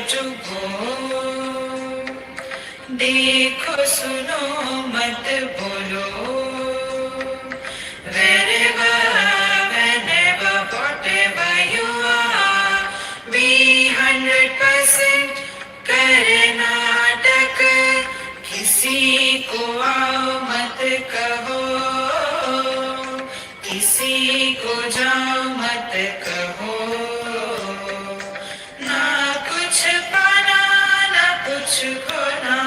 चुभो, देखो सुनो मत बोलो. Wherever, whenever, whatever you are, be 100% Karnataka. किसी को आओ मत कहो, किसी को जाओ मत कहो. ना कुछ पाना ना कुछ खोना.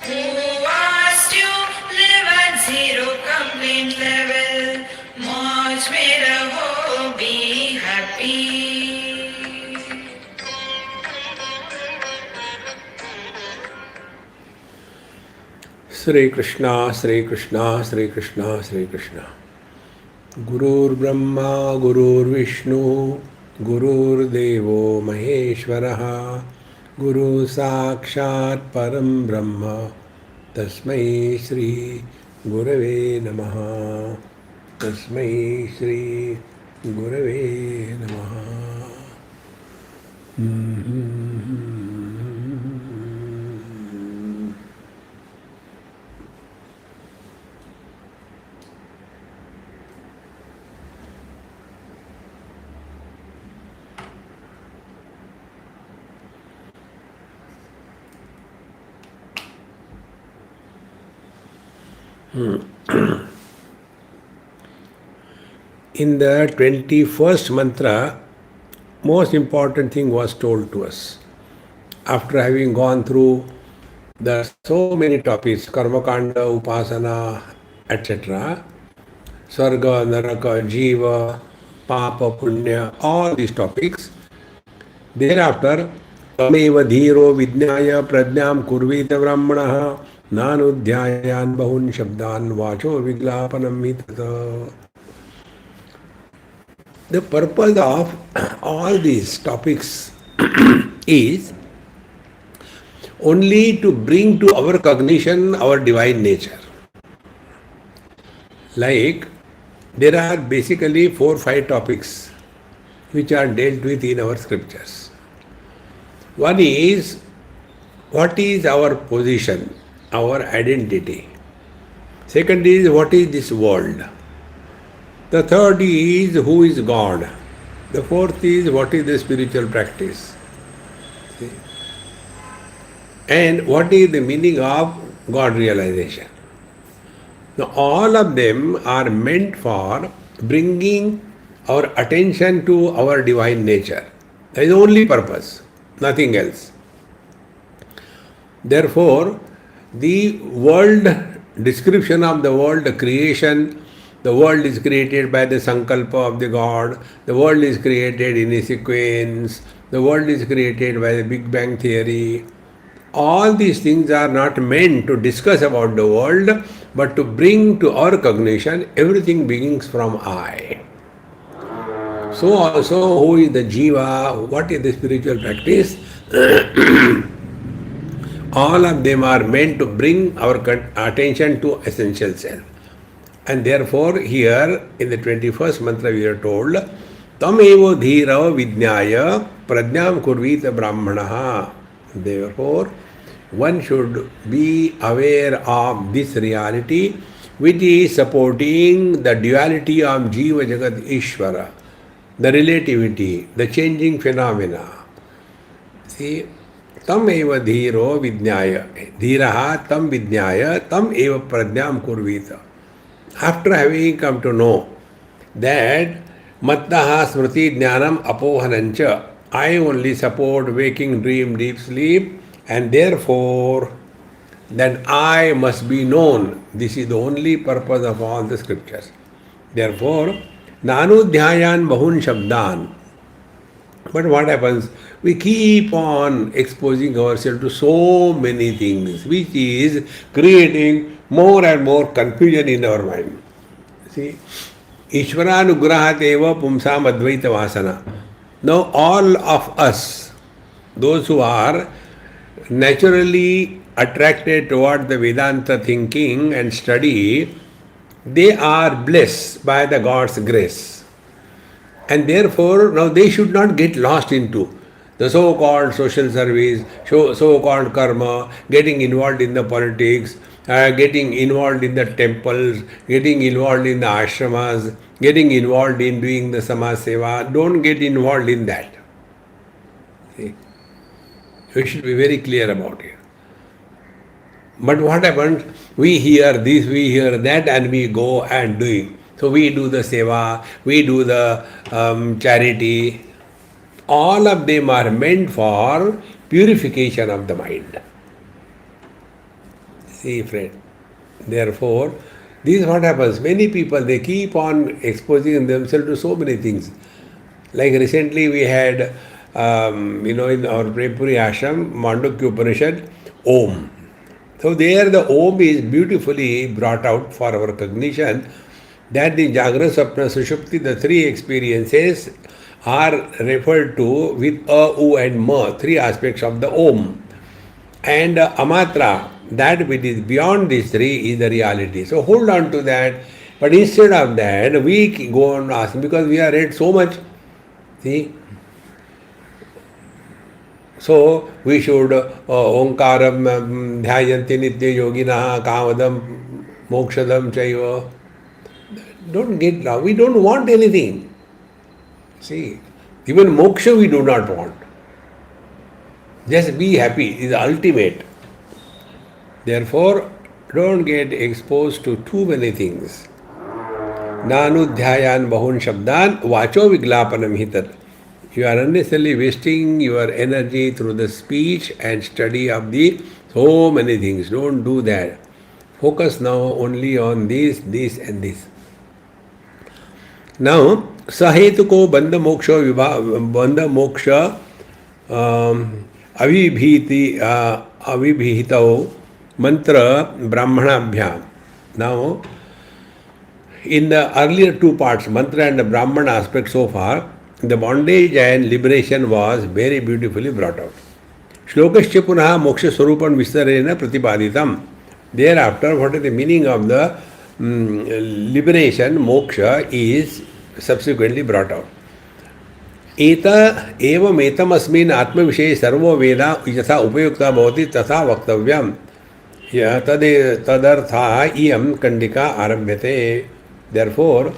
Who asked you live at zero complaint level? मौज में रहो, be happy. Sri Krishna, Sri Krishna, Sri Krishna, Sri Krishna. Gurur Brahma, Gurur Vishnu, Gurur Devo Maheshwaraha, Guru Sakshat Param Brahma, Tasmai Shri Gurave Namaha, Tasmai Shri Gurave Namaha. In the 21st mantra, most important thing was told to us. After having gone through the so many topics, Karmakanda, Upasana, etc., Sarga, Naraka, Jiva, Papa, Punya, all these topics. Thereafter, Tameva Dhiro Vidnyaya Pradnyam Kurvita Brahmanaha Nanudhyayan Bahun Shabdan Vacho Viglapanam Mitata. The purpose of all these topics is only to bring to our cognition our divine nature. Like, there are basically 4 or 5 topics which are dealt with in our scriptures. One is, what is our position, our identity. Second is, what is this world. The third is, who is God. The fourth is, what is the spiritual practice. See? And what is the meaning of God realization. Now, all of them are meant for bringing our attention to our divine nature. That is the only purpose, nothing else. Therefore, the world, description of the world, the creation, the world is created by the sankalpa of the God, the world is created in a sequence, the world is created by the Big Bang theory. All these things are not meant to discuss about the world, but to bring to our cognition everything begins from I. So also, who is the jiva, what is the spiritual practice? All of them are meant to bring our attention to essential self. And therefore, here in the 21st mantra we are told, Tam evo dhira vidnyaya pradnyam kurvita brahmanaha. Therefore, one should be aware of this reality which is supporting the duality of Jiva Jagat Ishvara, the relativity, the changing phenomena. See, tam eva dhiro vidnyaya, dhiraha tam vidnyaya, tam eva pradnyam kurvita. After having come to know that mattaha smriti jnanam apohanancha, I only support waking, dream, deep sleep, and therefore that I must be known. This is the only purpose of all the scriptures. Therefore, nanudhyayan bahun shabdan. But what happens? We keep on exposing ourselves to so many things, which is creating more and more confusion in our mind. See, Ishvaranugrahat eva pumsam advaita vasana. Now all of us, those who are naturally attracted toward the Vedanta thinking and study, they are blessed by the God's grace. And therefore, now they should not get lost into. the so-called social service, so-called karma, getting involved in the politics, getting involved in the temples, getting involved in the ashramas, getting involved in doing the samaj seva. Don't get involved in that. See? We should be very clear about it. But what happens? We hear this, we hear that, and we go and do it. So we do the seva, we do the charity. All of them are meant for purification of the mind. See, friend. Therefore, this is what happens. Many people, they keep on exposing themselves to so many things. Like recently we had, in our Prepuri Ashram, Mandukya Upanishad, Om. So there the Om is beautifully brought out for our cognition that the Jagra, Sapna, Sushupti, the three experiences are referred to with A, U and Ma, three aspects of the Om. And Amatra, that which is beyond these three is the reality. So hold on to that. But instead of that, we go on asking, because we have read so much. See? So we should Omkaram Dhyayanti Nitya Yoginaha Kamadam Mokshadam Chaiva. Don't get wrong. We don't want anything. See, even moksha we do not want. Just be happy is ultimate. Therefore, don't get exposed to too many things. Nanudhyayan bahun shabdan vacho viglapanam hitat. You are unnecessarily wasting your energy through the speech and study of the so many things. Don't do that. Focus now only on this and this. Now, sahetuko bandha moksha avibhitao mantra brahmanabhyam. Now, in the earlier two parts, mantra and the Brahman aspect so far, the bondage and liberation was very beautifully brought out. Shlokasya punaha moksha swarupan vistarena pratipaditam. Thereafter, what is the meaning of the liberation, moksha, is subsequently brought out. Eta evam etam asmin atma vishay sarvo veda yatha upayukta bhavati tatha vaktavyam. Tadartha iyam kandika arabhyate. Therefore,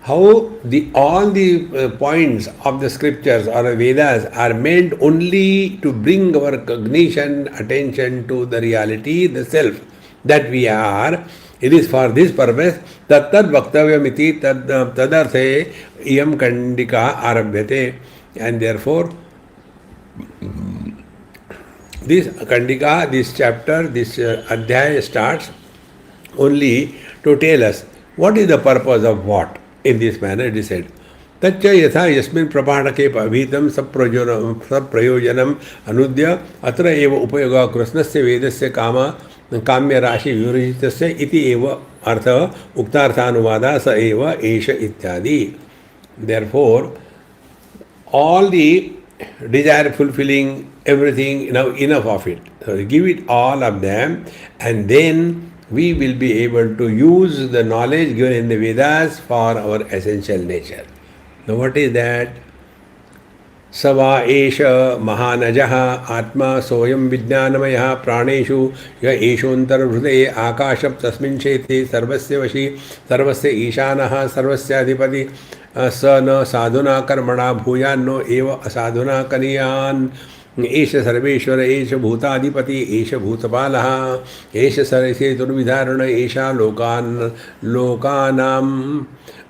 how all the points of the scriptures or the Vedas are meant only to bring our cognition, attention to the reality, the self that we are. It is for this purpose that tad vaktavyamiti tadarthe iyam kandika arabhyate. And therefore, this kandika, this chapter, this adhyaya starts only to tell us what is the purpose of what. In this manner it is said. Taccha yatha yasmin prapadake pavhitam saprayojanam anudya atra eva upayoga krusnasya vedasya kamya rashi vyurijitasya iti eva artha uktarthanuvada sa eva esha ityadi. Therefore, all the desire fulfilling, everything, now enough of it. So give it all of them, and then we will be able to use the knowledge given in the Vedas for our essential nature. Now what is that? Sava esha mahanajaha atma soyam vijnanamaya praneshu ya eshontar hrudaye akasham tasmin chete sarvasya vashi sarvasya ishanaha sarvasya adhipati sa na sadhuna karmana bhuyanno eva asadhuna kaniyan एष सर्वेश्वर एष भूताधिपति एष भूतपालः एष सरसे दुर्विधारण एषा लोकानाम्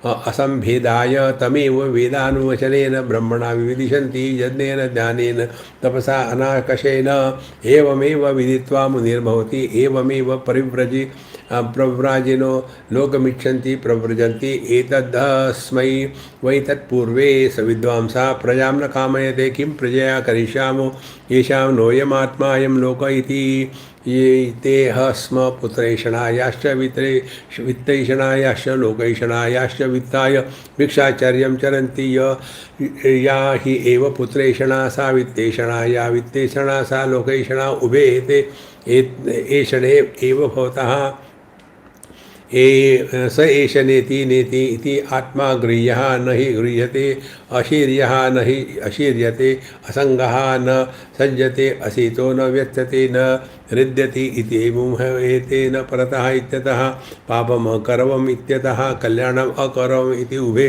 असंभेदाय तमेव वेदानुवचनेन ब्रह्मणा विविदिशन्ति यज्ञेन ज्ञानेन तपसा अनाकशेन एवमेव विदित्वा मुनिर्भवति एवमेव प्रव्राजिनो लोकमिच्छन्ति प्रव्रजन्ति एतद्धस्मै वै तत्पूर्वे स विद्वांसा प्रजां न कामयते किं प्रजया करिष्यामो येषां नोऽयमात्मायं लोक इति ये ते स्म पुत्रैषणायाश्च वित्तैषणायाश्च लोकैषणायाश्च वित्ताय भिक्षाचर्यं चरन्ति या हि एव पुत्रैषणा सा वित्तेषणा या वित्तेषणा सा लोकैषणा उभे ते एषणे एव भवतः स एष नेति नेति इति आत्मा गृह्यः न हि गृह्यते अशीर्यः न हि अशीर्यते असङ्गः न सज्जते असीतो न व्यथते न हृद्यति इति एतेन परतः इत्यतः पापम् अकरवम् इत्यतः कल्याणम् अकरवम् इति उभे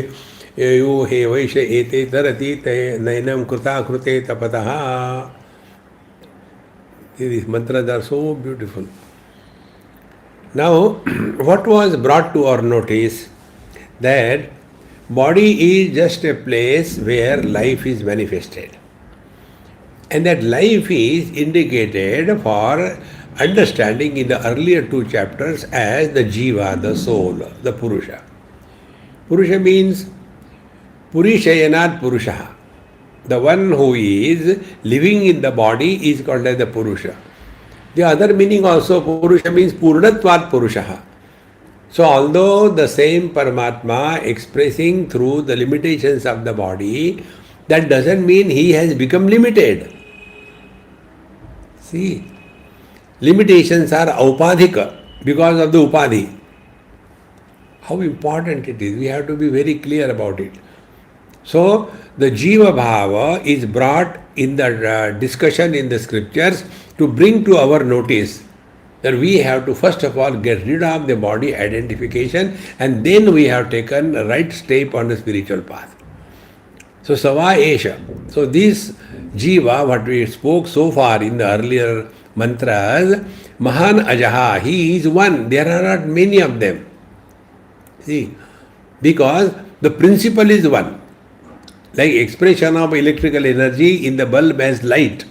यो हे वैश एते तरति ते नैनं कृता कृते तपतः. These mantras are so beautiful. Now, what was brought to our notice that body is just a place where life is manifested. And that life is indicated for understanding in the earlier two chapters as the jiva, the soul, the purusha. Purusha means purishayanat purusha. The one who is living in the body is called as the purusha. The other meaning also, purusha means purnatvat purusha. So although the same Paramatma expressing through the limitations of the body, that doesn't mean he has become limited. See, limitations are aupadhika because of the upadhi. How important it is. We have to be very clear about it. So, the Jiva Bhava is brought in the discussion in the scriptures to bring to our notice that we have to first of all get rid of the body identification, and then we have taken the right step on the spiritual path. So, Sava Esha. So, this Jiva, what we spoke so far in the earlier mantras, Mahan Ajaha, he is one. There are not many of them. See, because the principle is one. Like expression of electrical energy in the bulb as light.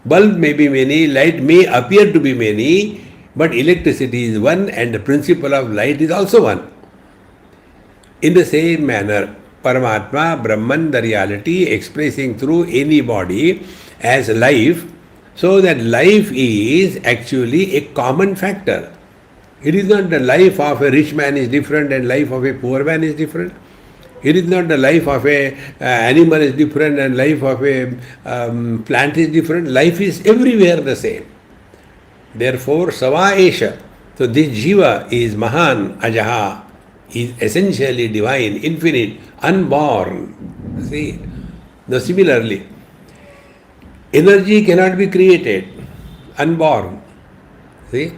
Bulb may be many, light may appear to be many, but electricity is one and the principle of light is also one. In the same manner, Paramatma, Brahman, the reality expressing through any body as life, so that life is actually a common factor. It is not the life of a rich man is different and life of a poor man is different. It is not the life of a animal is different and life of a plant is different. Life is everywhere the same. Therefore, Sava Esha. So this Jiva is Mahan Ajaha, is essentially divine, infinite, unborn. See, now similarly, energy cannot be created, unborn. See,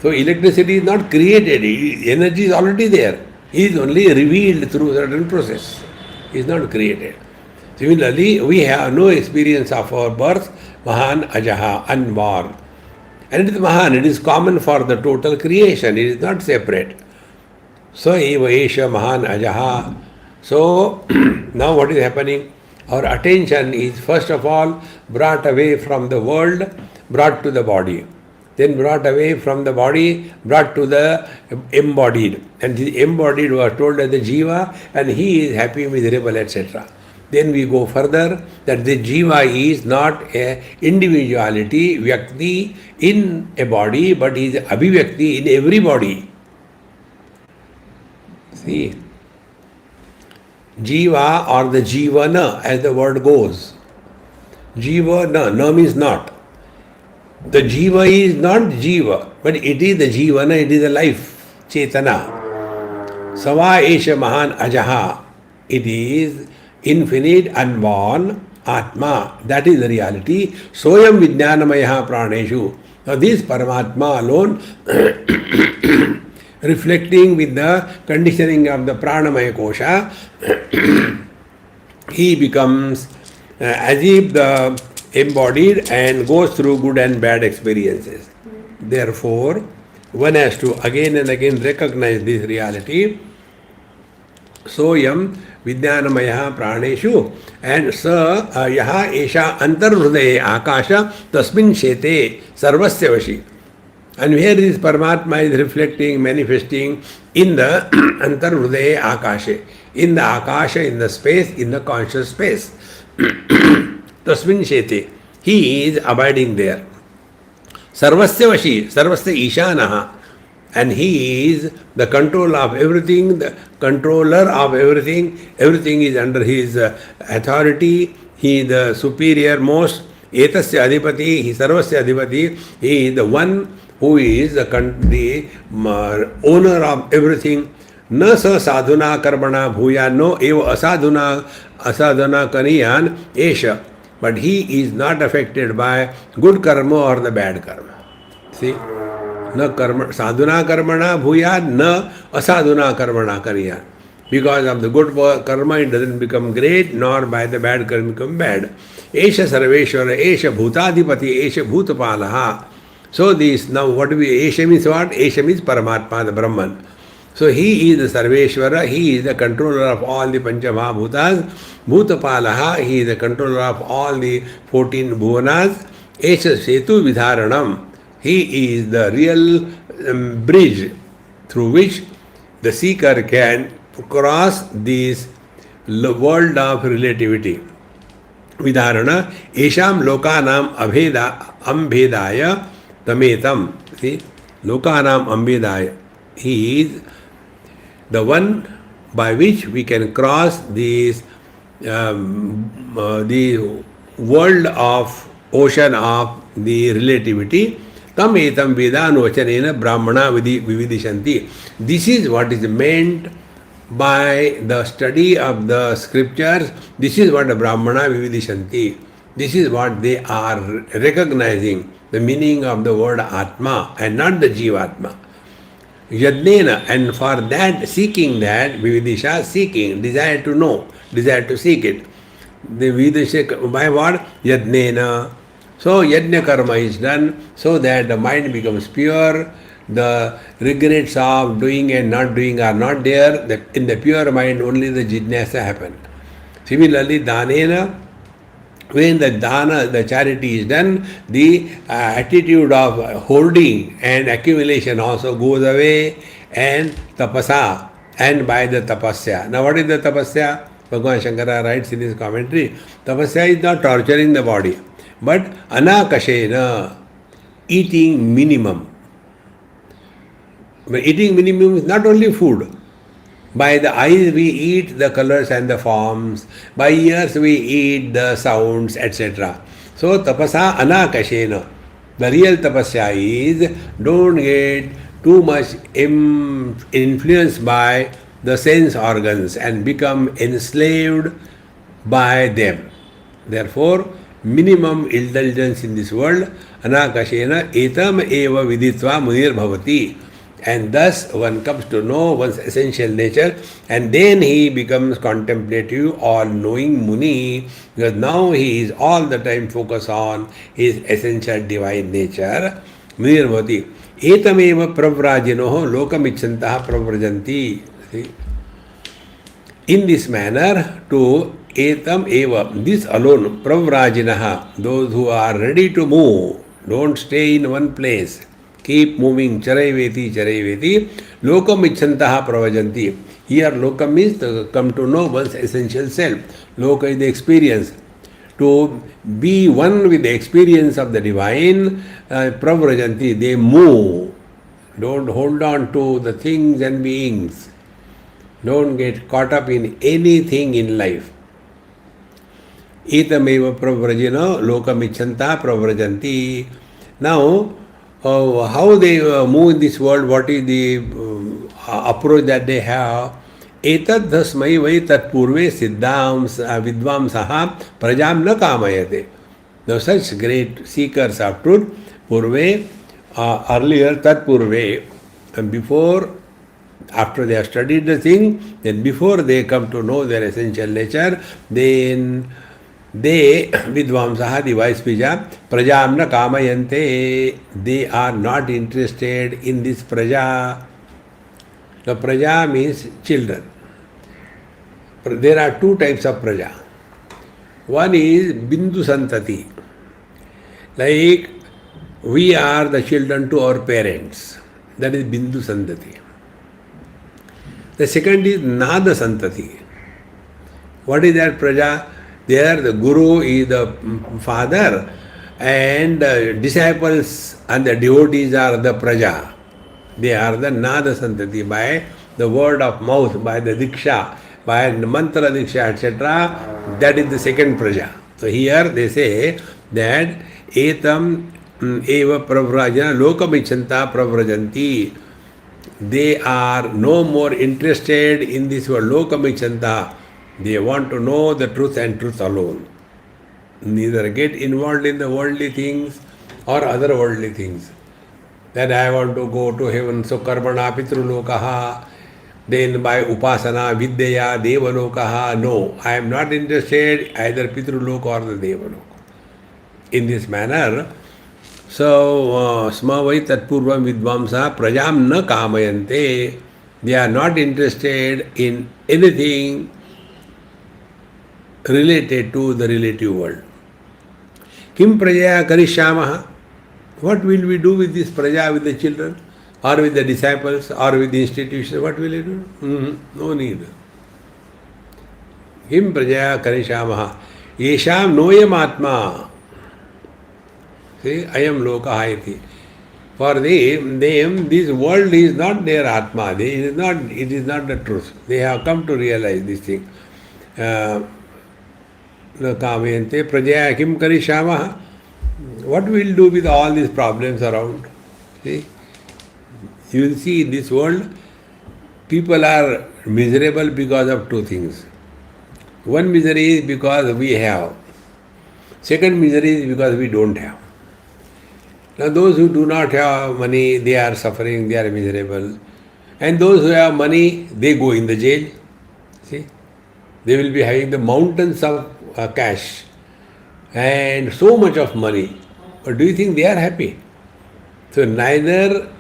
so electricity is not created, energy is already there. It is only revealed through certain process. It is not created. Similarly, we have no experience of our birth, Mahan Ajaha, unborn. And it is Mahan, it is common for the total creation, it is not separate. So, Eva Esha Mahan Ajaha. So, now what is happening? Our attention is first of all brought away from the world, brought to the body. Then brought away from the body, brought to the embodied. And the embodied was told as the Jiva, and he is happy, miserable, etc. Then we go further, that the Jiva is not a individuality, Vyakti in a body, but is Abhivyakti in every body. See, Jiva or the Jivana, as the word goes. Jivana, na means not. The Jiva is not Jiva, but it is the Jivana, it is the life, Chetana. Sava Esha Mahan Ajaha. It is infinite, unborn, Atma. That is the reality. Soyam Vijnanamayaha Praneshu. Now this Paramatma alone, reflecting with the conditioning of the Pranamaya Kosha, he becomes as if the embodied and goes through good and bad experiences. Therefore, one has to again and again recognize this reality. Soyam Vijnanamaya Praneshu, and sa yaha esha antarhrudaye akasha tasmin shete sarvasya vashi. And where this Paramatma is reflecting, manifesting in the antarhrudaye akashe, in the akasha, in the space, in the conscious space. Tasmin shete. He is abiding there. Sarvasya vashi, sarvasya ishanaha. And he is the control of everything, the controller of everything. Everything is under his authority. He is the superior most. Etasya adhipati, he sarvasya adhipati. He is the one who is the owner of everything. Na sa sadhuna karmana bhuya, no eva asadhuna kaniyan esha. But he is not affected by good karma or the bad karma. See? Na karma, sadhuna karmana bhuya, na asadhuna karmana kaniyan. Because of the good karma, it doesn't become great, nor by the bad karma become bad. Esha sarveshwara, esha bhutadipati, esha bhutapalaha. So this, now what we, esha means what? Esha means Paramatma, the Brahman. So he is the Sarveshwara, he is the controller of all the Pancha Mahabhutas. Bhutapalaha, he is the controller of all the 14 Bhuvanas. Esha Setu Vidharanam, he is the real bridge through which the seeker can cross this world of relativity. Vidharana, Esham Lokanam Ambhedaya Tametam. See, Lokanam Ambhedaya. He is the one by which we can cross this the world of ocean of the relativity. Tam etam vedanuvacanena brahmana vividishanti. This is what is meant by the study of the scriptures. This is what the brahmana vividishanti. This is what they are recognizing, the meaning of the word Atma and not the Jivatma. Yadnena, and for that, seeking that, vividisha, seeking, desire to know, desire to seek it. The vividisha, by what? Yadnena. So yajna karma is done so that the mind becomes pure, the regrets of doing and not doing are not there. In the pure mind only the jidnasa happen. Similarly, danena, when the dana, the charity is done, the attitude of hoarding and accumulation also goes away, and tapasa, and by the tapasya. Now what is the tapasya? Bhagavan Shankara writes in his commentary, tapasya is not torturing the body, but anakashena, eating minimum. But eating minimum is not only food. By the eyes we eat the colors and the forms. By ears we eat the sounds, etc. So tapasa anakashena. The real tapasya is don't get too much influenced by the sense organs and become enslaved by them. Therefore, minimum indulgence in this world, anakashena etam eva viditva munir bhavati. And thus one comes to know one's essential nature, and then he becomes contemplative, all-knowing Muni, because now he is all the time focused on his essential divine nature. Munir bhavati. Etam eva pravrajinoho lokamichantaha pravrajanti. In this manner, to etam eva, this alone, pravrajinaha, those who are ready to move, don't stay in one place. Keep moving, charaiveti, lokam icchantaha pravajanti. Here lokam means to come to know one's essential self. Loka is the experience. To be one with the experience of the divine, pravajanti, they move. Don't hold on to the things and beings. Don't get caught up in anything in life. Etameva pravrajino lokam icchantaha pravajanti. Now, how they move in this world, what is the approach that they have? Etad dhasmai vai tat purve siddhams vidvamsaha prajam na kamayate. Now such great seekers of truth, purve, earlier tat purve, and before, after they have studied the thing, then before they come to know their essential nature, then they, vidvamsaha, the wise pija, prajamna kamayante, they are not interested in this praja. The praja means children. There are two types of praja. One is bindu santati. Like we are the children to our parents. That is bindu santati. The second is nada santati. What is that praja? There the guru is the father and the disciples and the devotees are the praja. They are the nada santati, by the word of mouth, by the diksha, by the mantra diksha, etc. That is the second praja. So here they say that etam eva pravrajana lokamichanta pravrajanti. They are no more interested in this world. Lokamichanta. They want to know the truth and truth alone. Neither get involved in the worldly things or other worldly things. That I want to go to heaven, so karmana pitrulokaha, then by upasana vidyaya devalokaha. No, I am not interested either pitrulok or the devalok. In this manner, so smavai tatpurvam vidvamsa prajam na kamayante. They are not interested in anything related to the relative world. Kim prajaya karishyamaha? What will we do with this praja, with the children, or with the disciples, or with the institutions? What will we do? No need. Kim prajaya karishyamaha? Yesham noyam atma. See, ayam lokaha iti. For them, this world is not their atma. It is not the truth. They have come to realize this thing. Kamayante prajaya kim karishyamaha? What will do with all these problems around? See? You will see in this world, people are miserable because of two things. One misery is because we have. Second misery is because we don't have. Now those who do not have money, they are suffering, they are miserable. And those who have money, they go in the jail. See? They will be having the mountains of cash and so much of money. But do you think they are happy? So neither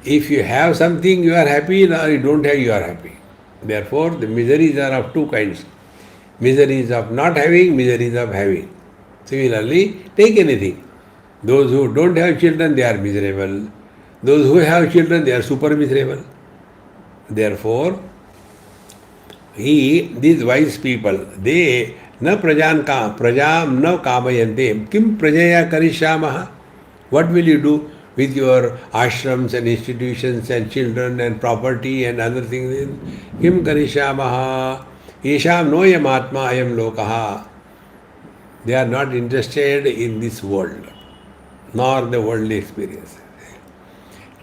if you have something you are happy, nor you don't have you are happy. Therefore the miseries are of two kinds. Miseries of not having, miseries of having. Similarly, take anything. Those who don't have children, they are miserable. Those who have children, they are super miserable. Therefore, these wise people, they prajam na kamayante. Kim prajaya karishyamaha? What will you do with your ashrams and institutions and children and property and other things? Kim karishyamaha? Yesham noyam atma ayam lokaha. They are not interested in this world, nor the worldly experience.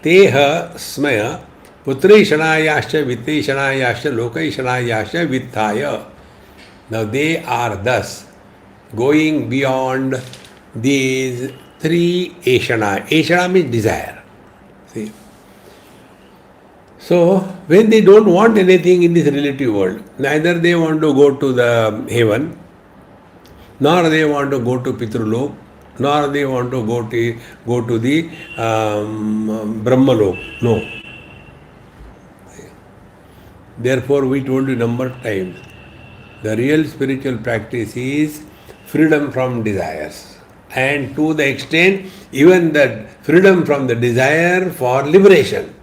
Teha smaya putrishanayaścha vittishanayaścha lokaishanayaścha vitthaya. Now they are thus going beyond these three eshana. Eshana means desire. See? So when they don't want anything in this relative world, neither they want to go to the heaven, nor they want to go to Pitrulok, nor they want to go to the Brahmalok. No. Therefore, we told you number of times, the real spiritual practice is freedom from desires. And to the extent, even that freedom from the desire for liberation.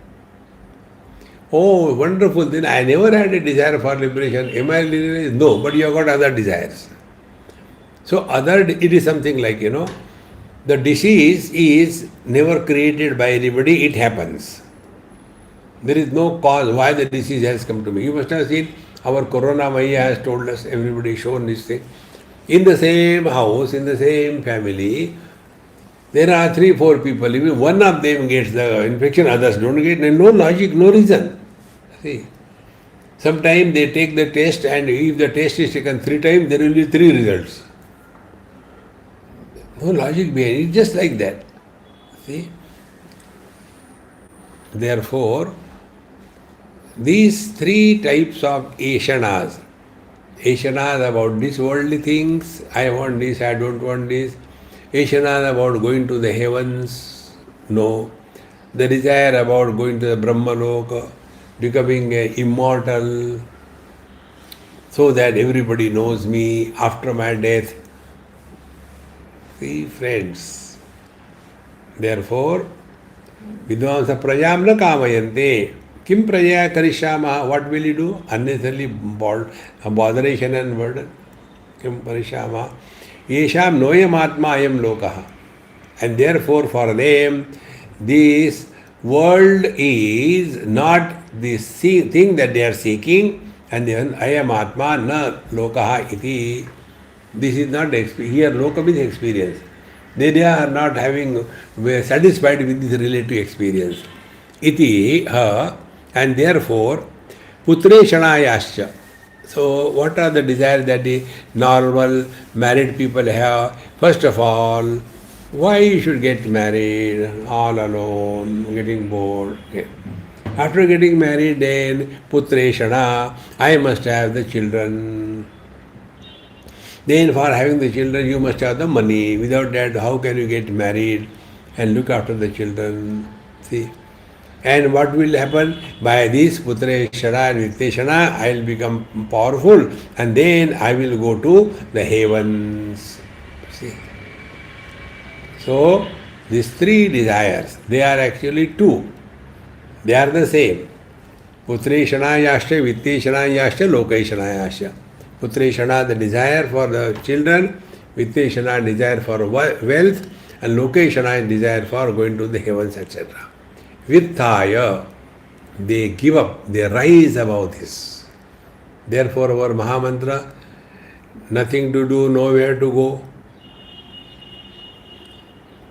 Oh, wonderful, then I never had a desire for liberation. Am I liberated? No, but you have got other desires. So it is something like, the disease is never created by anybody, it happens. There is no cause why the disease has come to me. You must have seen our Corona Maya has told us, everybody shown this thing. In the same house, in the same family, there are 3-4 people. Even one of them gets the infection, others don't get. No logic, no reason. See, sometimes they take the test, and if the test is taken 3 times, there will be 3 results. No logic behind it, just like that. See? Therefore, these 3 types of eshanas about these worldly things, I want this, I don't want this. Eshanas about going to the heavens, no. The desire about going to the Brahmaloka, becoming immortal, so that everybody knows me after my death. See, friends. Therefore, Vidvamsa prajam na kamayante. Kim prajaya karishyamaha? What will you do? Unnecessarily botheration and burden. Kim karishyamaha? Yesham noyam atma ayam lokaha. And therefore for them, this world is not the thing that they are seeking, and then ayam atma na lokaha iti. This is not experience. Here loka means experience. They are not were satisfied with this relative experience. Iti ha, and therefore putreshanayascha. So what are the desires that the normal married people have? First of all, why you should get married all alone, getting bored. Okay. After getting married, then putreshana, I must have the children. Then for having the children, you must have the money. Without that, how can you get married and look after the children? See? And what will happen? By this putreshana and vitteshana, I will become powerful and then I will go to the heavens. See? So, these three desires, they are actually two. They are the same. Putreshana-yasya, vitteshana-yasya, lokeshana-yasya. Putreshana, the desire for the children, vitteshana, desire for wealth, and lokeshana, desire for going to the heavens, etc. Vitthaya, they give up, they rise above this. Therefore, our Mahamantra, nothing to do, nowhere to go.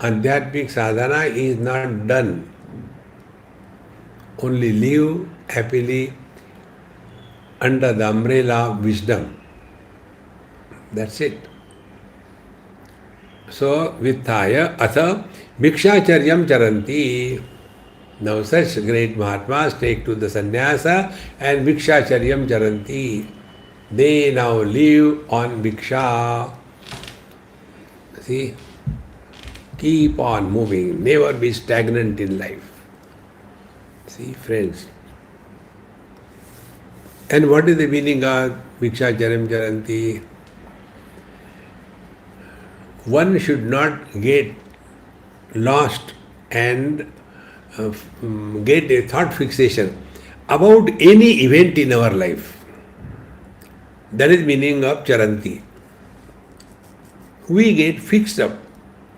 Adhyatmic sadhana is not done. Only live happily under the umbrella of wisdom. That's it. So, Vitthaya, atha, bhikshacharyam charanti. Now such great Mahatmas take to the sannyasa and bhikshacharyam charanti. They now live on bhiksha. See? Keep on moving. Never be stagnant in life. See, friends. And what is the meaning of bhikshacharyam charanti? One should not get lost and get a thought fixation about any event in our life. That is meaning of charanti. We get fixed up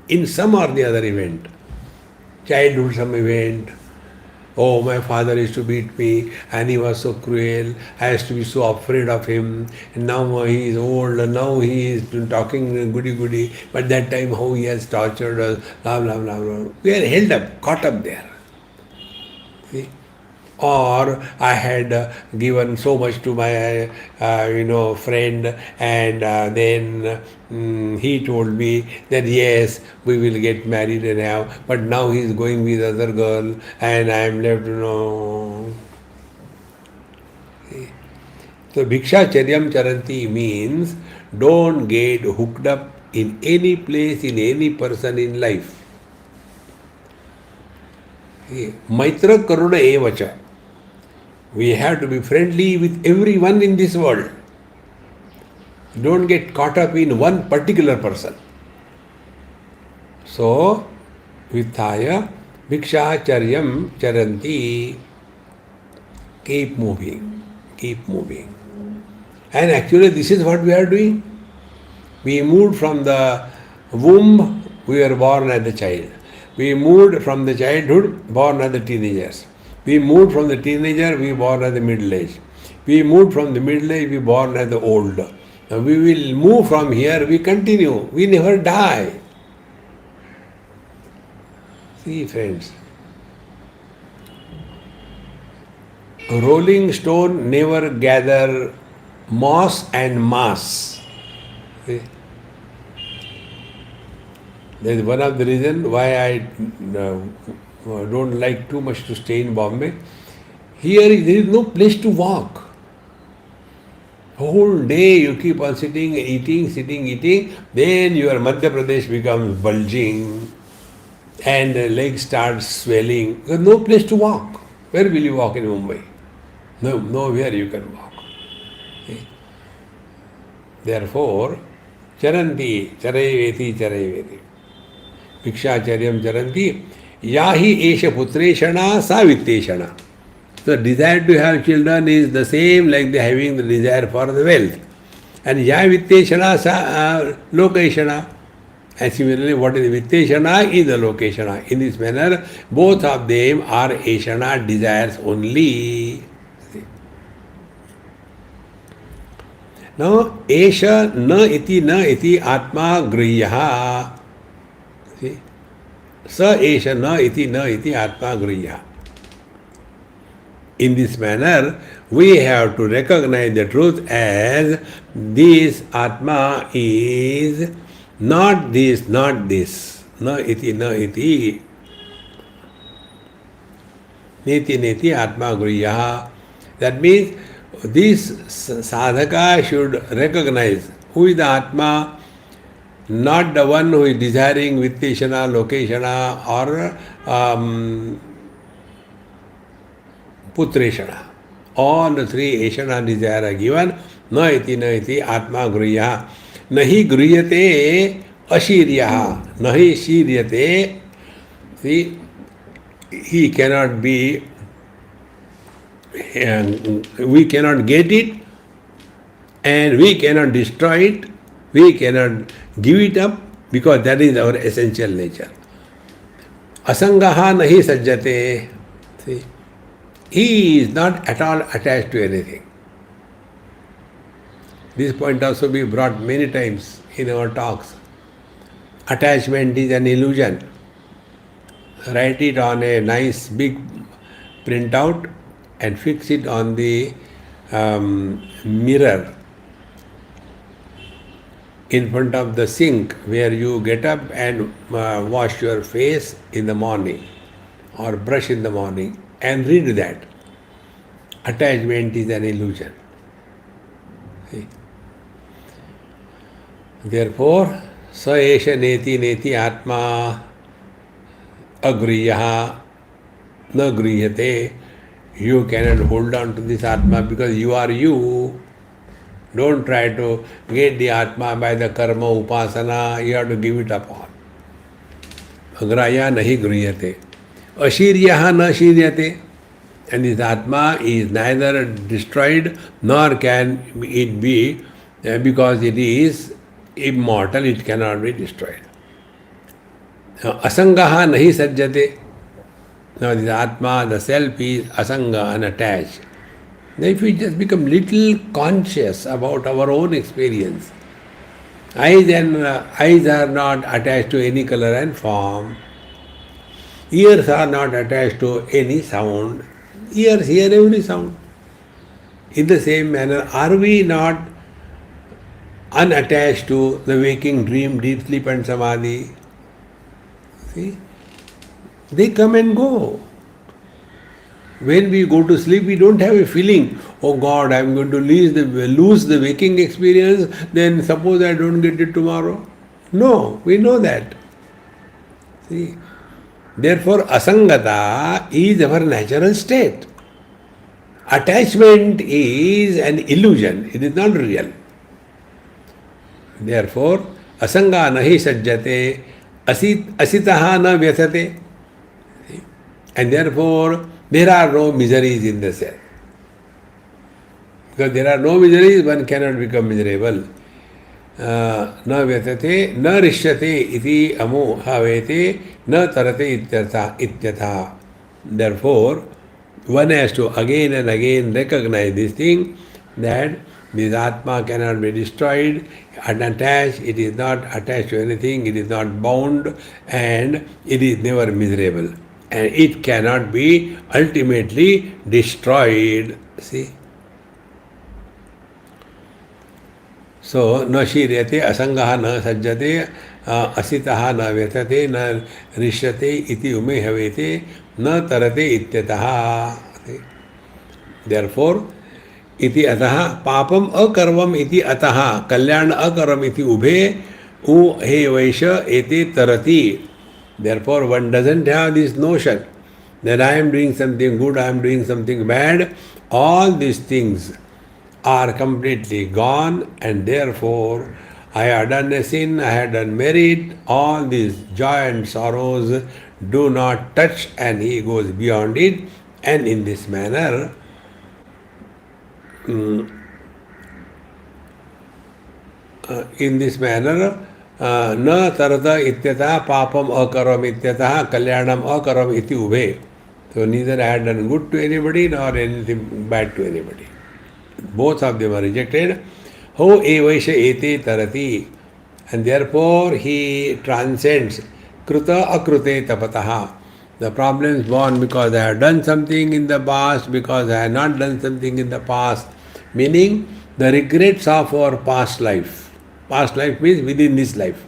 in some or the other event. Childhood some event. Oh, my father used to beat me and he was so cruel. I used to be so afraid of him. And now he is old and now he is talking goody-goody. But that time how he has tortured us, blah, blah, blah, blah. We are held up, caught up there. See? Or I had given so much to my friend and then he told me that yes, we will get married and have, but now he is going with other girl and I am left, See? So bhikshacharyam charanti means don't get hooked up in any place, in any person in life. See? Maitra karuna evacha. We have to be friendly with everyone in this world. Don't get caught up in one particular person. So, Vitthaya, Bhikshacharyam Charanti, keep moving, keep moving. And actually this is what we are doing. We moved from the womb, we were born as a child. We moved from the childhood, born as the teenagers. We moved from the teenager, we born as the middle age. We moved from the middle age, we born as the old. Now we will move from here, we continue. We never die. See, friends. A rolling stone never gather moss and mass. See? That is one of the reasons why I don't like too much to stay in Bombay. Here there is no place to walk. Whole day you keep on sitting, eating, then your Madhya Pradesh becomes bulging and the legs start swelling. There is no place to walk. Where will you walk in Mumbai? No, nowhere you can walk. Okay. Therefore, charanti, charayveti. Bhikshacharyam charanti. Yahi esha putreshana sa vitteshana. The desire to have children is the same like the having the desire for the wealth. And ya vitteshana sa lokeshana. And similarly, what is vitteshana is the lokeshana. In this manner, both of them are eshana desires only. Now, esha na iti atma griyaha. See? Sa esha na iti atma griya. In this manner, we have to recognize the truth as this atma is not this, not this. Na iti, neti neti atma griya. That means this sadhaka should recognize who is the atma, not the one who is desiring vitteshana, lokeshana or putreshana. All the three eshana desire are given. Na iti atma griya. Nahi griyate ashiryaha. Nahi shiryate. See, he cannot be, we cannot get it and we cannot destroy it. We cannot give it up because that is our essential nature. Asangaha nahi sajjate. See, he is not at all attached to anything. This point also be brought many times in our talks. Attachment is an illusion. Write it on a nice big printout and fix it on the mirror in front of the sink where you get up and wash your face in the morning or brush in the morning and read that. Attachment is an illusion. See? Therefore, sa esha neti atma agriyaha na griyate. You cannot hold on to this atma because you are you. Don't try to get the atma by the karma upasana. You have to give it up on. Agraya nahi griyate. Ashiryaha na shiryate. And this atma is neither destroyed nor can it be because it is immortal, it cannot be destroyed. Asangaha nahi sajjate. Now this atma, the self is asanga, unattached. Now if we just become little conscious about our own experience, eyes are not attached to any color and form. Ears are not attached to any sound. Ears hear every sound. In the same manner, are we not unattached to the waking dream, deep sleep and samadhi? See? They come and go. When we go to sleep, we don't have a feeling, oh God, I am going to lose the waking experience, then suppose I don't get it tomorrow. No, we know that. See? Therefore, asangata is our natural state. Attachment is an illusion, it is not real. Therefore, asanga nahi sajjate, asitaha na vyathate. And therefore, there are no miseries in the self. Because there are no miseries, one cannot become miserable. Na vyathate, na rishyate iti amo havete, na tarate ityatha. Therefore, one has to again and again recognize this thing that this Atma cannot be destroyed, unattached, it is not attached to anything, it is not bound, and it is never miserable. And it cannot be ultimately destroyed. See? So, na shiryate, asangaha na sajjate, asitaha na vyatate, na rishyate, iti ume havete, na tarate ityataha. Therefore, iti ataha, papam akarvam iti ataha, kalyan akaram iti ubhe, u he vaisha ete tarati. Therefore, one doesn't have this notion that I am doing something good, I am doing something bad. All these things are completely gone, and therefore I have done a sin, I have done merit. All these joy and sorrows do not touch, and he goes beyond it. And in this manner, na tarata ityatha papam akaram ityatha kalyanam akaram iti ubhe. So neither I had done good to anybody nor anything bad to anybody. Both of them are rejected. Ho evaisha ete tarati. And therefore he transcends Kruta akrute tapataha. The problem is born because I have done something in the past, because I have not done something in the past. Meaning the regrets of our past life. Past life means within this life.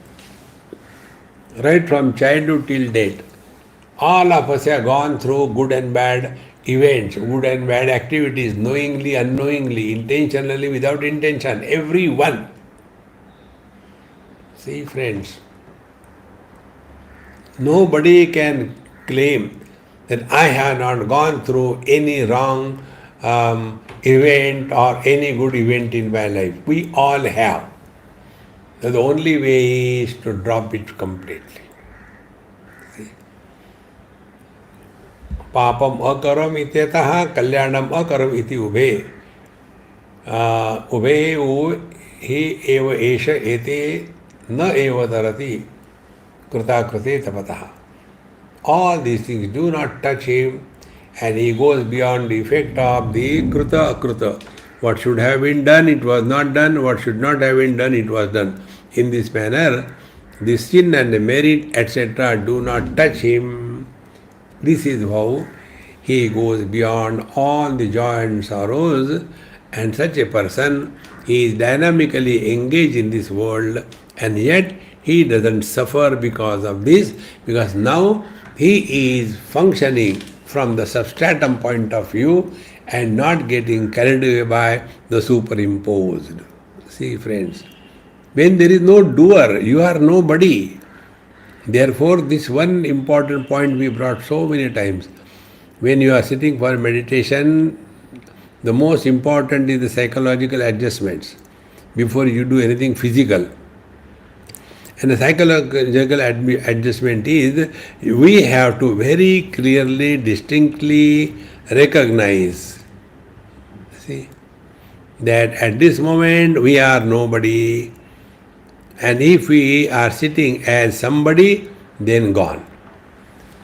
Right from childhood till date. All of us have gone through good and bad events, good and bad activities, knowingly, unknowingly, intentionally, without intention. Everyone. See, friends, nobody can claim that I have not gone through any wrong event or any good event in my life. We all have. So the only way is to drop it completely. Papam akaram ityatah kalyanam akaram iti ubhe. Ubhe u hi eva esha ete na eva tarati kruta krute tapataha. All these things do not touch him, and he goes beyond the effect of the kruta akruta. What should have been done, it was not done. What should not have been done, it was done. In this manner, the sin and the merit, etc., do not touch him. This is how he goes beyond all the joy and sorrows, and such a person, he is dynamically engaged in this world, and yet he doesn't suffer because of this, because now he is functioning from the substratum point of view and not getting carried away by the superimposed. See, friends, when there is no doer, you are nobody. Therefore, this one important point we brought so many times. When you are sitting for meditation, the most important is the psychological adjustments before you do anything physical. And the psychological adjustment is we have to very clearly, distinctly recognize, see, that at this moment we are nobody. And if we are sitting as somebody, then gone.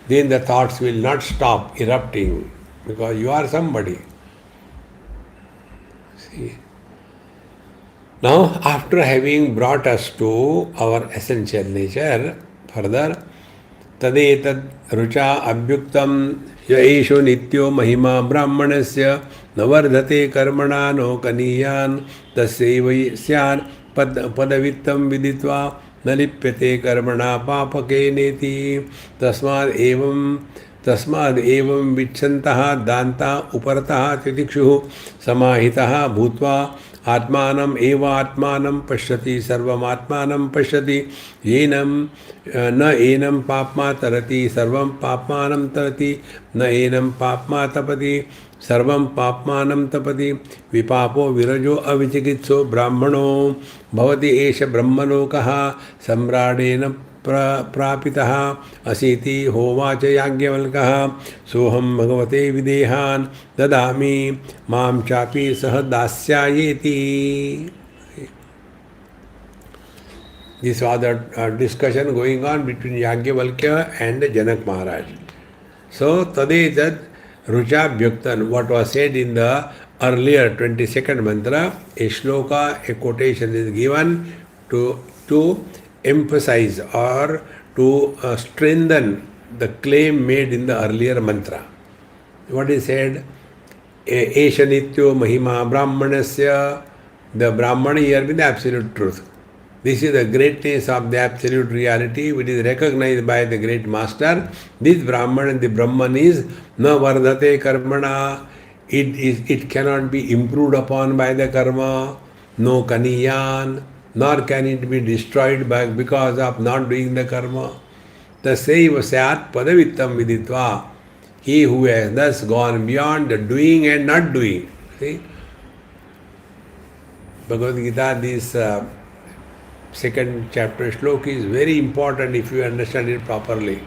Then the thoughts will not stop erupting because you are somebody. See. Now, after having brought us to our essential nature, further, tadetad rucha abhyuktam yaesho nityo mahima brahmanasya navardhate karmana no kaniyan tasyeva syan padavittam viditva nalipyate karmana papake neti tasmad evam vichantaha danta upartaha titikshु samahitaha bhutva आत्मानम एव आत्मानम पश्यति सर्वम आत्मानम पश्यति येनम न annum पापमा तरति सर्वम पापमानम तरति न annum पापमा तपति सर्वम पापमानम तपति विपापो विरजो अविचिकित्सो ब्राह्मणो भवति एष ब्रह्मलोकः सम्राडेन प्रापितः असीति होवाच याज्ञवल्क्यः सोहम भगवते विदेहान् ददामि मां चापि सह दास्यायेति. This was a discussion going on between Yajnavalkya and Janak Maharaj. So, Tadetat Rucha Bhyuktan, what was said in the earlier 22nd mantra, a shloka, a quotation is given to emphasize or to strengthen the claim made in the earlier mantra. What is said? Esha nityo mahima brahmanasya. The Brahmana here means the absolute truth. This is the greatness of the absolute reality which is recognized by the great master. This Brahman, the Brahman is na vardhate karmana. It cannot be improved upon by the karma. No kaniyan. Nor can it be destroyed because of not doing the karma. Tasaiva syat padavittam viditva. He who has thus gone beyond the doing and not doing. See? Bhagavad Gita, this second chapter shloka is very important if you understand it properly.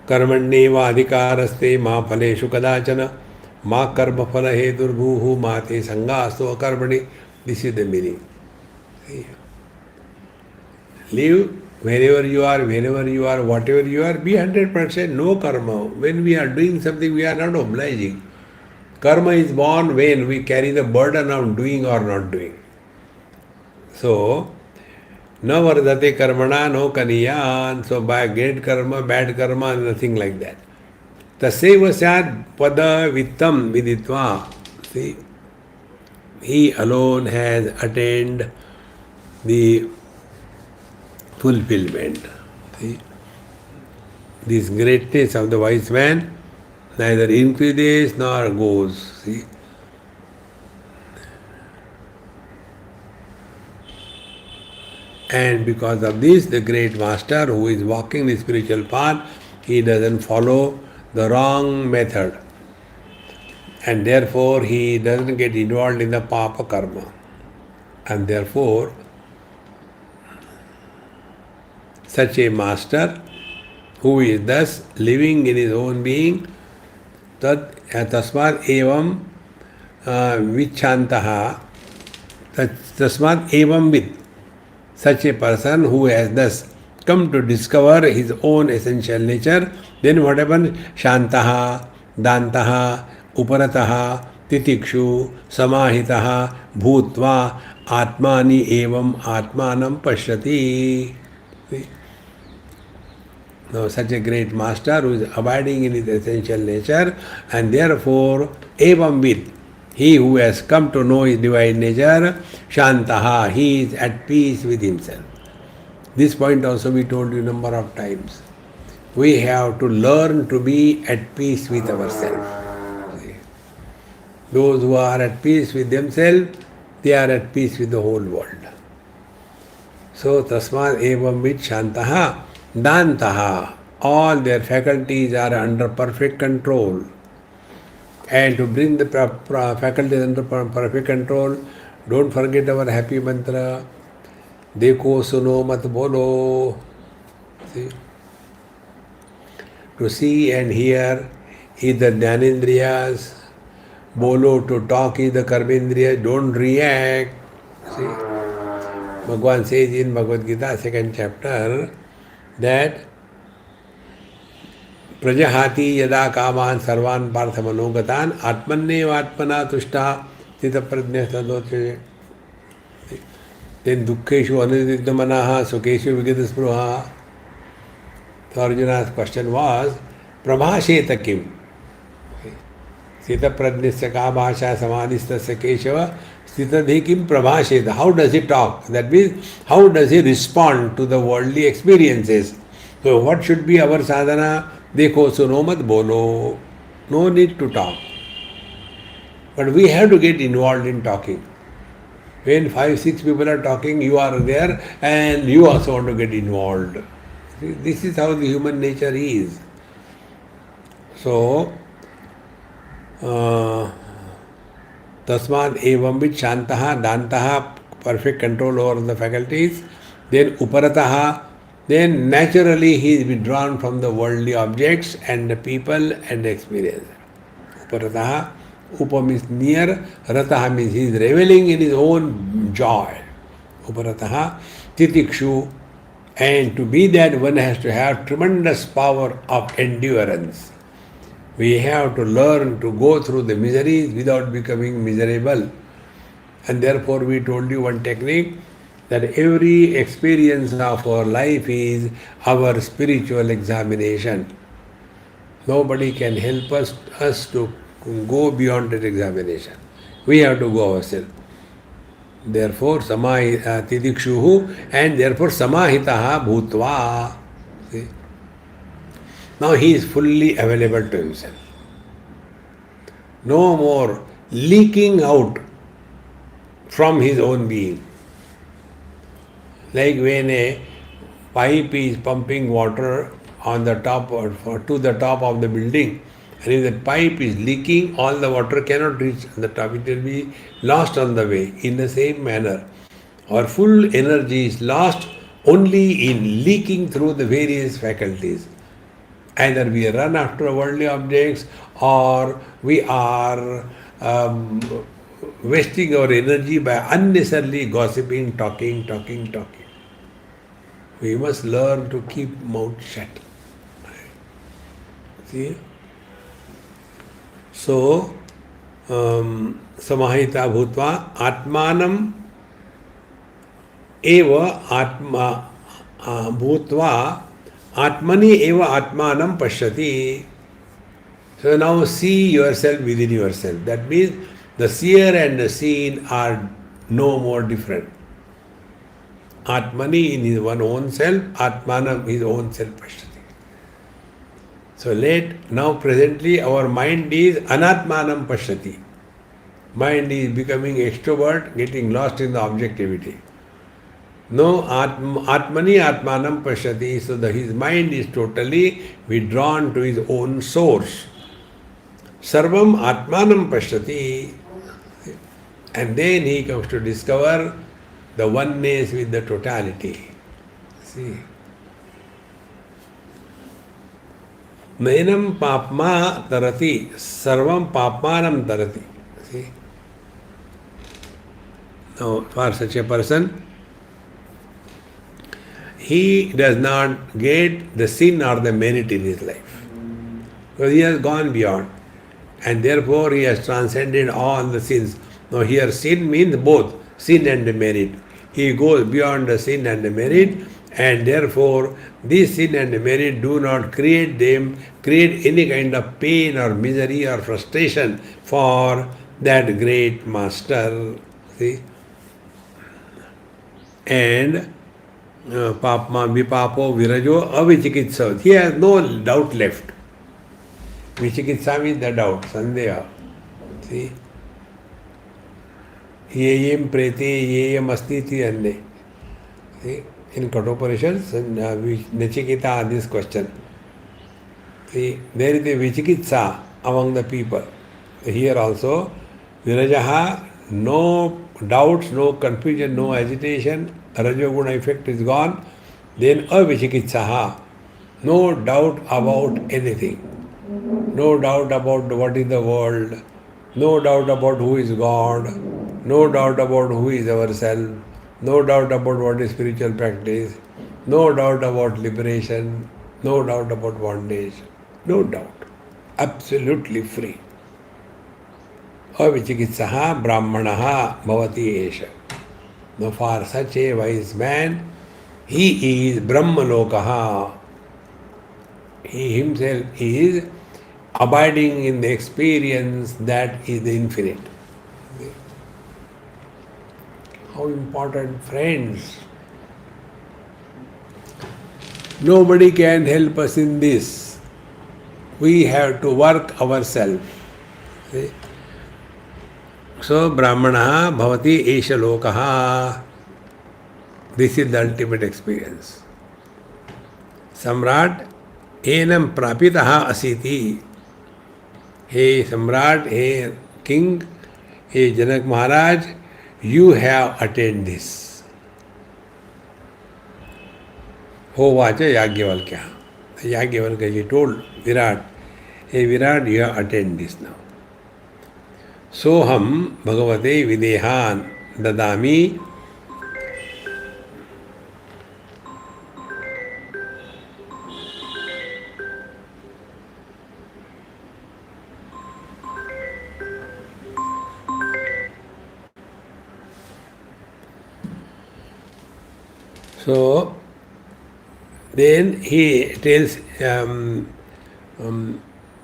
Karmanyeva adhikaraste ma phaleshu kadachana. Ma karma phala he durbhuhu ma te sangasto akarmani. This is the meaning. Live wherever you are, whenever you are, whatever you are, be 100% no karma. When we are doing something, we are not obliging. Karma is born when we carry the burden of doing or not doing. So, no vardate karmana, no kaniyan. So, by great karma, bad karma, nothing like that. Taseva sad pada vittam viditva. See, he alone has attained the fulfillment. See, this greatness of the wise man neither increases nor goes. See, and because of this, the great master who is walking the spiritual path, he doesn't follow the wrong method. And therefore, he doesn't get involved in the papa karma. And therefore, such a master who is thus living in his own being, tasmad evam vichantaha, tasmad evam vid. Such a person who has thus come to discover his own essential nature, then what happens? Shantaha, dantaha, uparataha, titikshu, samahitaha, bhutva, atmani evam atmanam pashyati. See? Now, such a great master who is abiding in his essential nature, and therefore, evam vid, he who has come to know his divine nature, shantaha, he is at peace with himself. This point also we told you a number of times. We have to learn to be at peace with ourselves. Those who are at peace with themselves, they are at peace with the whole world. So, tasmad evam vid shantaha, dantaha, all their faculties are under perfect control. And to bring the faculties under perfect control, don't forget our happy mantra, Dekho suno mat bolo. See? To see and hear is the Jnanendriyas, bolo to talk is the Karmendriyas, don't react. See? Bhagavan says in Bhagavad Gita, 2nd chapter, that Prajahati yada kaman sarvan partha manogatan atmanne vatmana tushta tita prajna sadoche. Then dukkeshu anudikta manaha sukeshu vigita spruha. So Arjuna's question was, prabhasheta kim? Sita prajnasya ka bhasha samadhistasya keshava stitadhi kim prabhasheta. How does he talk? That means, how does he respond to the worldly experiences? So what should be our sadhana? Dekho suno mat bolo. No need to talk. But we have to get involved in talking. When 5-6 people are talking, you are there and you also want to get involved. This is how the human nature is. So, tasmad evam vid shantaha, dantaha, perfect control over the faculties. Then uparataha, then naturally he is withdrawn from the worldly objects and the people and the experience. Uparataha, upa means near, rataha means he is reveling in his own joy. Uparataha, titikshu, and to be that one has to have tremendous power of endurance. We have to learn to go through the miseries without becoming miserable. And therefore we told you one technique, that every experience of our life is our spiritual examination. Nobody can help us to go beyond that examination. We have to go ourselves. Therefore, tidikshuhu, and therefore samahitaha bhutva. See? Now he is fully available to himself. No more leaking out from his own being. Like when a pipe is pumping water on the top or to the top of the building, and if the pipe is leaking, all the water cannot reach the top. It will be lost on the way. In the same manner, our full energy is lost only in leaking through the various faculties. Either we run after worldly objects or we are wasting our energy by unnecessarily gossiping, talking. We must learn to keep mouth shut. See? So, samahita bhutva atmanam एव आत्मा भूत्वा आत्मनि एव आत्मानं पश्यति. So now see yourself within yourself. That means the seer and the seen are no more different. Atmani in his one own self, Atmanam his own self pashyati. So now presently our mind is Anatmanam pashyati. Mind is becoming extrovert, getting lost in the objectivity. No, Atmani Atmanam pashyati. So his mind is totally withdrawn to his own source. Sarvam Atmanam pashyati. And then he comes to discover the oneness with the totality. See. Nainam papma tarati, sarvam papmanam tarati. See. Now, for such a person, he does not get the sin or the merit in his life. Because he has gone beyond. And therefore he has transcended all the sins. Now here sin means both sin and the merit. He goes beyond the sin and the merit, and therefore this sin and the merit do not create any kind of pain or misery or frustration for that great master. See? And papma vipapo virajo avichikitsa. He has no doubt left. Vichikitsa means the doubt, sandeha. See? Yeyam prete, yeyam astiti ande. See? In Kathopanishad, Nachiketa this question. See? There is a Vichikitsa among the people. Here also, Virajaha, no doubts, no confusion, no agitation, Rajoguna effect is gone. Then Avichikitsaha, no doubt about anything. No doubt about what is the world, no doubt about who is God, no doubt about who is ourself, no doubt about what is spiritual practice, no doubt about liberation, no doubt about bondage, no doubt. Absolutely free. Avichikitsaha brahmanaha bhavati esha. Now for such a wise man, he is Brahmalokaha. He himself is abiding in the experience that is the infinite. How important, friends. Nobody can help us in this. We have to work ourselves. See? So, Brahmana bhavati esha lokaha. This is the ultimate experience. Samrat enam prapitaha asiti. Hey Samrat, hey King, hey Janak Maharaj, you have attained this. Hovacha Yagyavalkya. Yagyavalkya told Virat, hey Virat, you have attained this now. Soham Bhagavate Videhan Dadami. So, then he tells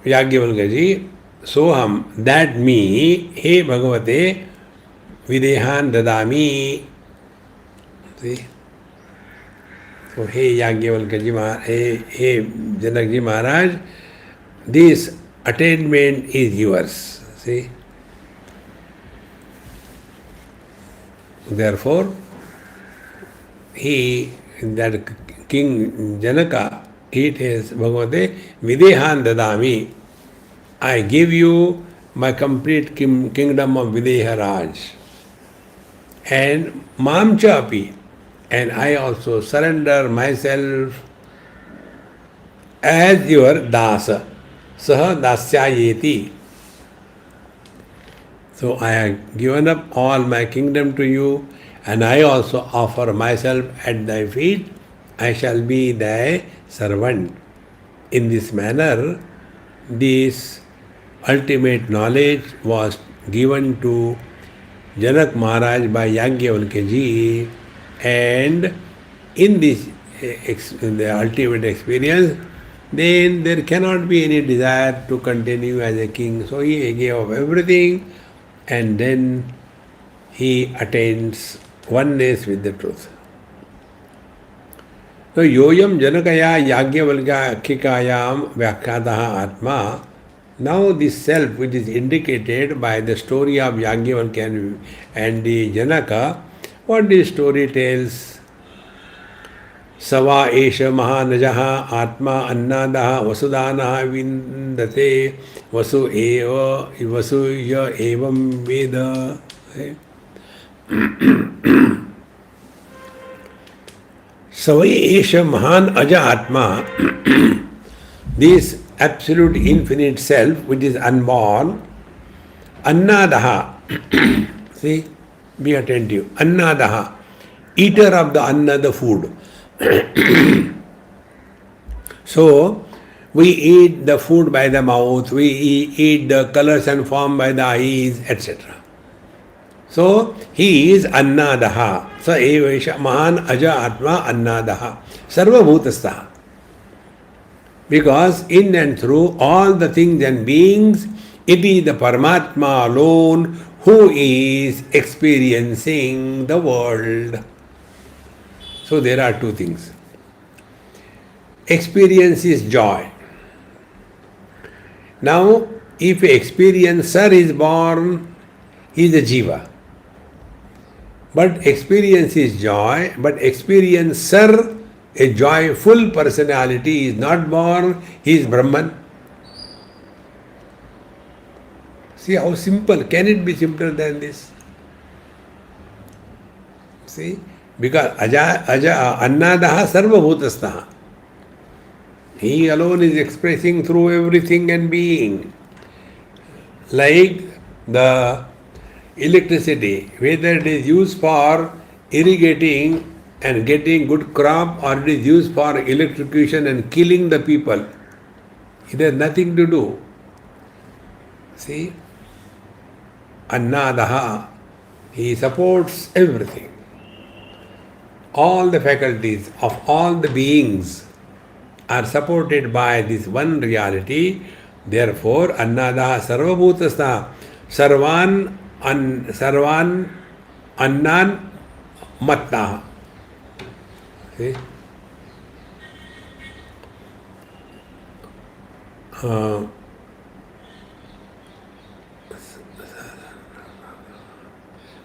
Yagyavalkya, Soham, that me, he Bhagavate, Videhan Dadami. See? So, hey Yagyavalkya, hey Janakji Maharaj, this attainment is yours. See? Therefore, he, that King Janaka, he tells Bhagavate, Videhan Dadami. I give you my complete kingdom of Videha Raj. And Mamcha api. And I also surrender myself as your dasa. Saha dasyayeti. So I have given up all my kingdom to you, and I also offer myself at thy feet. I shall be thy servant. In this manner, this ultimate knowledge was given to Janak Maharaj by Yagyavalkya ji, And in this in the ultimate experience, then there cannot be any desire to continue as a king. So he gave up everything and then he attains oneness with the truth. So yoyam janakaya yagyavalkya akikayam vyakhataha atma. Now this self which is indicated by the story of Yagyavalkya and the Janaka, what this story tells? Sava esha mahanajaha atma annadaha vasudanaha vindate vasu ya evam veda. Sava esha mahan aja atma. This absolute infinite self which is unborn, annadaha. See, be attentive. Annadaha, eater of the anna, the food. So, we eat the food by the mouth, we eat the colors and form by the eyes, etc. So, he is annadaha. So, evesha mahan aja atma annadaha. Sarva bhutastaha. Because in and through all the things and beings, it is the Paramatma alone who is experiencing the world. So there are two things. Experience is joy. Now, if a experiencer is born, he is a jiva. But experience is joy, but experiencer, a joyful personality, is not born, he is Brahman. See how simple, can it be simpler than this? See, because annadaha sarva bhutastaha. He alone is expressing through everything and being. Like the electricity, whether it is used for irrigating and getting good crop or it is used for electrocution and killing the people, it has nothing to do. See, annadaha, he supports everything. All the faculties of all the beings are supported by this one reality. Therefore, annadaha sarvabhutastha, sarvan annan mattaha. See?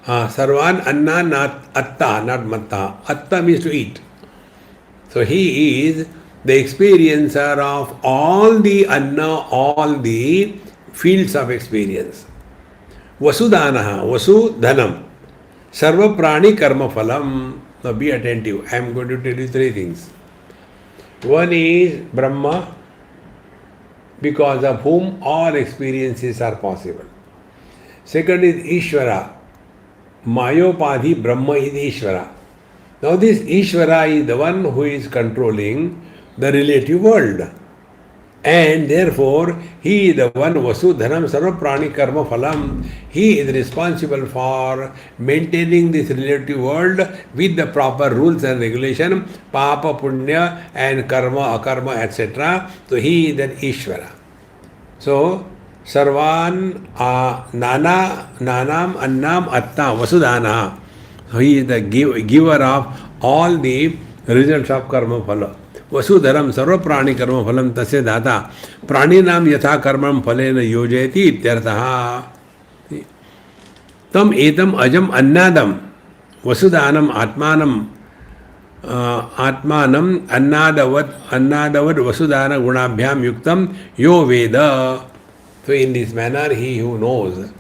Sarvan anna not atta, not matta. Atta means to eat. So he is the experiencer of all the anna, all the fields of experience. Vasudanaha, Vasu dhanam, sarva prani karma phalam. Now be attentive. I am going to tell you three things. One is Brahma, because of whom all experiences are possible. Second is Ishvara. Mayopadhi Brahma is Ishvara. Now this Ishvara is the one who is controlling the relative world. And therefore, he is the one Vasudhanam Sarva Prani Karma Phalam. He is responsible for maintaining this relative world with the proper rules and regulation, Papa, Punya and Karma, Akarma, etc. So he is an Ishvara. So, Sarvan Nanam Annam Atta Vasudhana. So he is the giver of all the results of Karma Phala. Vasudharam sarva prani karma phalam tasya data praninam yatha karmam phalena yojayati ityartha. Tam etam ajam annadam vasudhanam atmanam annadavad vasudhana gunabhyam yuktam yo veda. So in this manner, he who knows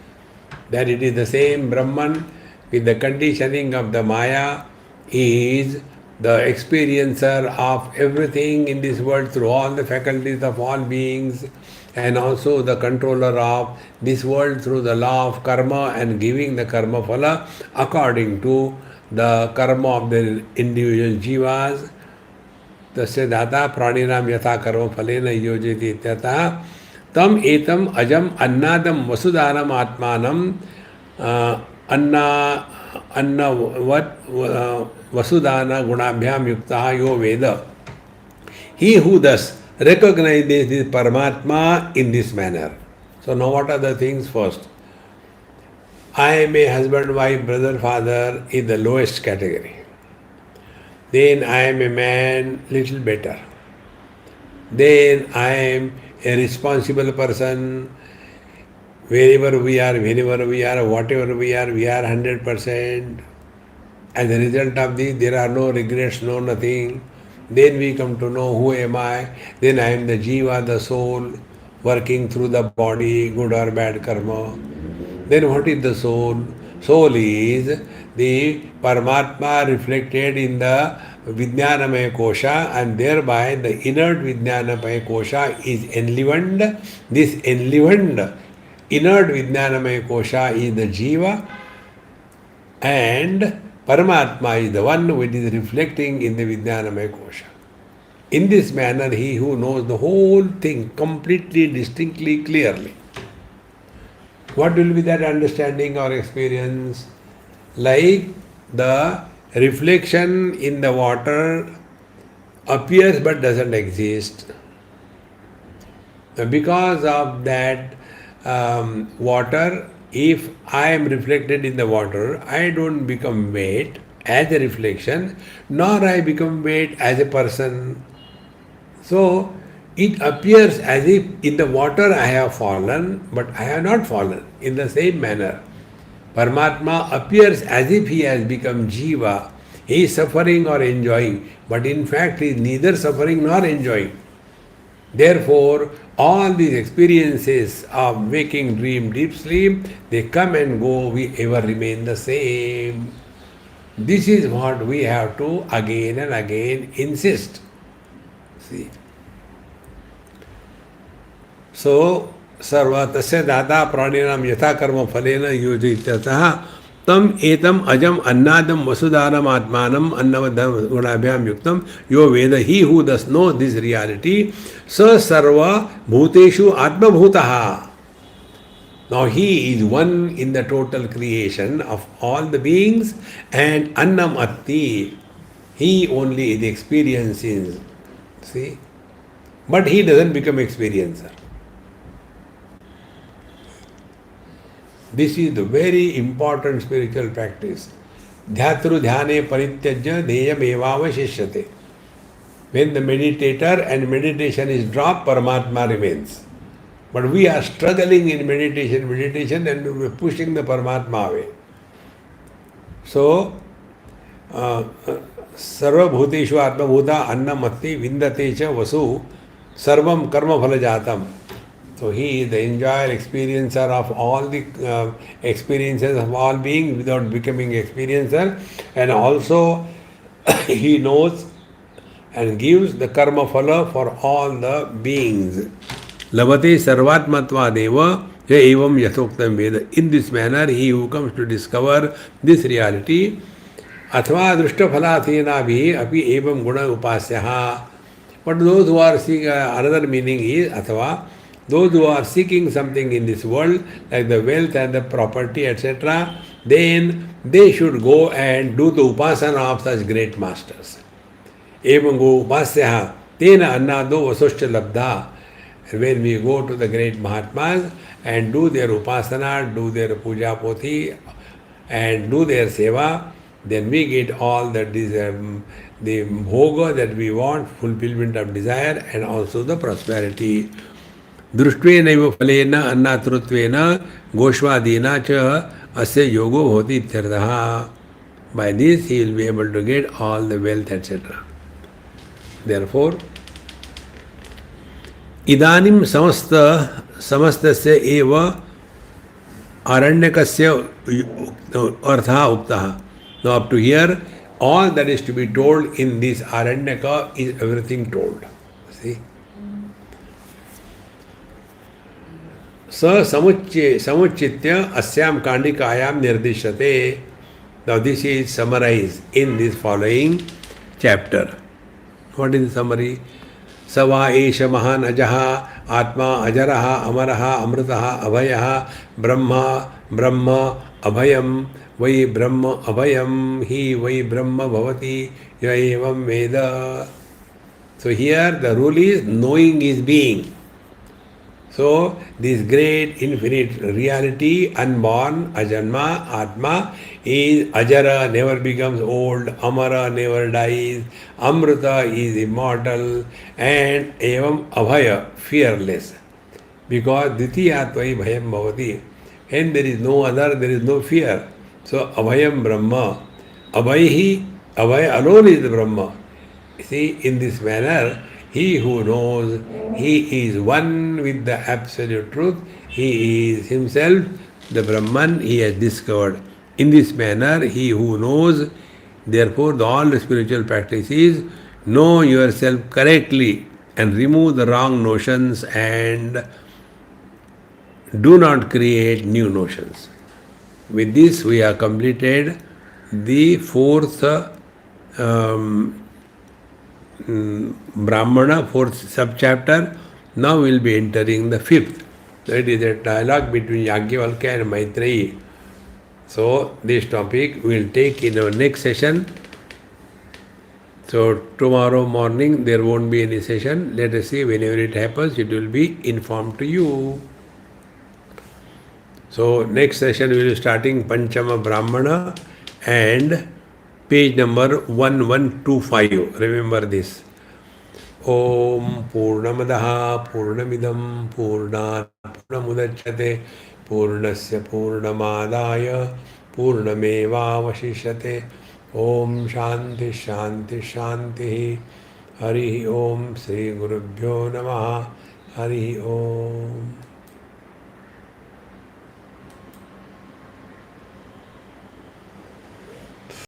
that it is the same Brahman with the conditioning of the Maya is the experiencer of everything in this world through all the faculties of all beings, and also the controller of this world through the law of karma and giving the karma phala according to the karma of the individual jivas. Tasya data praninam yatha karma phalena yojati ityatha. Tam etam ajam annadam vasudhanam atmanam anna vasudana gunabhyam yukta yo veda. He who thus recognizes this Paramatma in this manner. So now what are the things first? I am a husband, wife, brother, father in the lowest category. Then I am a man, little better. Then I am a responsible person. Wherever we are, whenever we are, whatever we are 100%. As a result of this, there are no regrets, no nothing. Then we come to know who am I. Then I am the jiva, the soul, working through the body, good or bad karma. Then what is the soul? Soul is the Paramatma reflected in the Vijnanamaya Kosha, and thereby the inert Vijnanamaya Kosha is enlivened. This enlivened inert Vijnanamaya Kosha is the jiva, and Paramatma is the one which is reflecting in the Vijnanamaya Kosha. In this manner, he who knows the whole thing completely, distinctly, clearly. What will be that understanding or experience? Like the reflection in the water appears but doesn't exist. Because of that water, if I am reflected in the water, I don't become weight as a reflection, nor I become weight as a person. So it appears as if in the water I have fallen, but I have not fallen. In the same manner, Paramatma appears as if he has become jiva. He is suffering or enjoying, but in fact he is neither suffering nor enjoying. Therefore, all these experiences of waking, dream, deep sleep, they come and go, we ever remain the same. This is what we have to again and again insist. See. So, sarva tasya dada praninam yatha karma phalena yojitataha tam etam ajam annadam vasudaram atmanam annavadam gunabhyam yuktam yo veda. He who does know this reality, sa sarva bhuteshu atma bhutaha. Now he is one in the total creation of all the beings, and annam atti, he only is experiencing. See? But he doesn't become experiencer. This is the very important spiritual practice. Dhyatru dhyane parityajya deyam evavashishyate. When the meditator and meditation is dropped, Paramatma remains. But we are struggling in meditation, and we are pushing the Paramatma away. So, sarva bhuteshu atma bhuta annamatti vindate cha vasu sarvam karma phala jatam. So he is the enjoyer, experiencer of all the experiences of all beings without becoming experiencer, and also he knows and gives the karma phala for all the beings. Lavate sarvatmatva deva evam yathoktam veda. In this manner, he who comes to discover this reality, athva drushta phalathena bhi api evam guna upasyaha. But those who are seeing another meaning is athva, those who are seeking something in this world, like the wealth and the property, etc., then they should go and do the upasana of such great masters. Evam go upasyaha tena annado vasoscha labdha. When we go to the great Mahatmas and do their upasana, do their puja poti, and do their seva, then we get all that the bhoga that we want, fulfillment of desire, and also the prosperity. Drushtvena phalena annatrutvena goshvadina cha asya yogo bhoti ityarthaha. By this he will be able to get all the wealth, etc. Therefore, idanim samastasya eva aranyakasya artha uktaha. Now up to here, all that is to be told in this Aranyaka is everything told. See? Sa samuchitya asyam kandikayam nirdishyate. Now this is summarized in this following chapter. What is the summary? Sava esha mahan ajaha atma ajaraha amaraha amritaha abhayaha brahma Abhayam Vai Brahma Abhayam Hi Vai Brahma Bhavati Ya Evam Veda. So here the rule is knowing is being. So this great infinite reality, unborn, ajanma, atma, is ajara, never becomes old, amara, never dies, amrita is immortal, and evam abhaya, fearless. Because ditiyatmai bhayam bhavati, and there is no other, there is no fear. So abhayam brahma, abhay alone is the Brahma. See, in this manner, he who knows, he is one with the absolute truth, he is himself the Brahman he has discovered. In this manner, he who knows, therefore, all the spiritual practice is know yourself correctly and remove the wrong notions and do not create new notions. With this, we have completed the fourth Brahmana, fourth subchapter. Now we will be entering the fifth. That is a dialogue between Yajnavalkya and Maitreyi. So this topic we will take in our next session. So tomorrow morning there won't be any session. Let us see, whenever it happens, it will be informed to you. So next session we will be starting Panchama Brahmana and page number 1125. Remember this. Om Purnamadaha Purnamidam Purnat Purnamudachyate Purnasya Purnamadaya Purnameva Vashishyate. Om Shanti Shanti Shanti. Hari Om Sri Gurubhyo Namaha. Hari Om.